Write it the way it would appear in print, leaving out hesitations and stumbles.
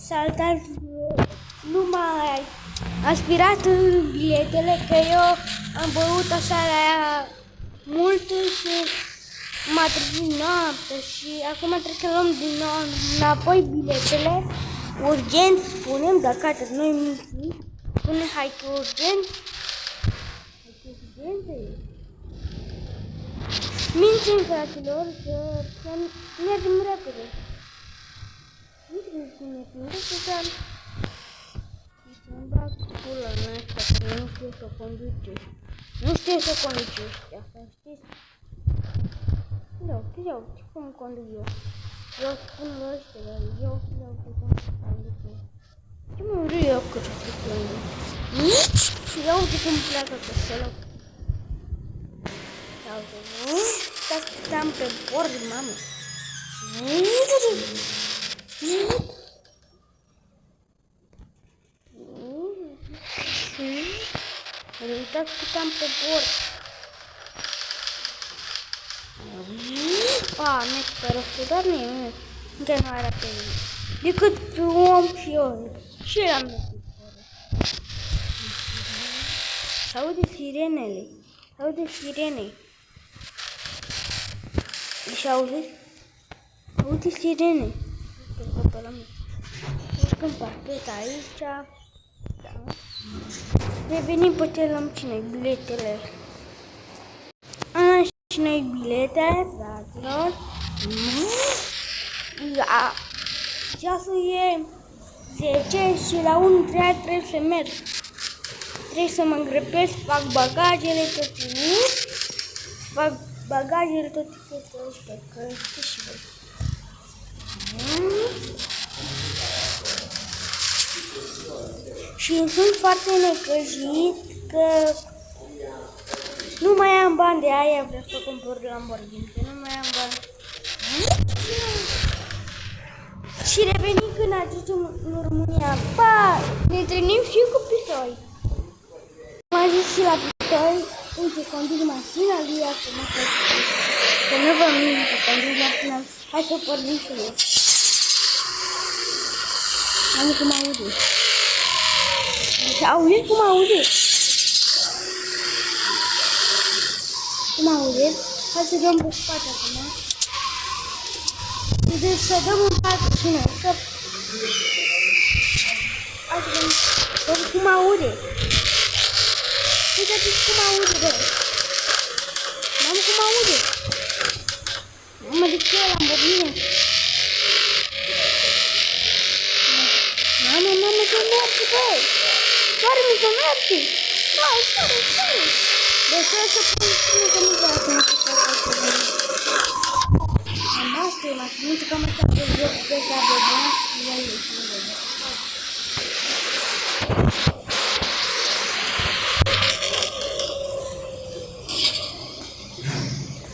saltați, nu mai aspirați biletele, că eu am băut aseară aia mult și m-a trezit noapte și acum trebuie să luăm din nou înapoi biletele. Urgent, spunem, dacă atât noi mințim, spune hai că urgent. Mințim, fraților, că mergem repede. Nu trebuie să mergem repede, dar să-mi bag pula mea asta, că nu știu să conduce. Nu știu să conduce ăștia, să știți. Ia uite cum conduc eu. Eu spun la ăștia, dar eu ia uite cum conduc eu. Ce mă vreau eu că să conduc? Și ia uite cum pleacă pe sălă. Ia uite, nu? Stăm pe bord, mamă. Uitați cât am pe bord. Mi-e super rău, dar nu e, încă nu are pe mine. Decât om și eu. Și el am lăsat fără. S-aude sirenele. S-aude sirene. Și auziți? Aude sirene. Urcăm parcheta aici. Da. Revenim pe ce luăm cine biletele. Și noi bilete, fraților. Ceasul e 10 și la 1 trebuie să merg. Trebuie să mă îngrăpesc, fac bagajele tot timpul. Fac bagajele tot timpul ăștia, că știți și voi. Și sunt foarte necăjit că nu mai am bani de aia, vreau să cumpăr Lamborghini, că nu mai am bani. Și revenim când ajungem în România. Pa! Ne întâlnim și cu Pisoi. Am ajuns și la Pisoi. Uite, conduc mașina lui acum. Că nu vă mint că conduc mașina. Hai să pornim și noi. Am cum aude. Și auziți cum aude? Cum auziți? Hai să dăm pe spate acum. Deci să dăm un spate și noi. Hai să dăm cum aude. Uitați-ți cum aude, bă. Mamă, cum aude. Mamă, de ce l-am vorbit? Mamă, ce merge, bă. Doarme, ce merge. Hai, stai. Deci trebuie să pun spune că nu vreau să mă facă să văd. Am asta e mașinuță, că mă stă pe joc pe care de bani și el e.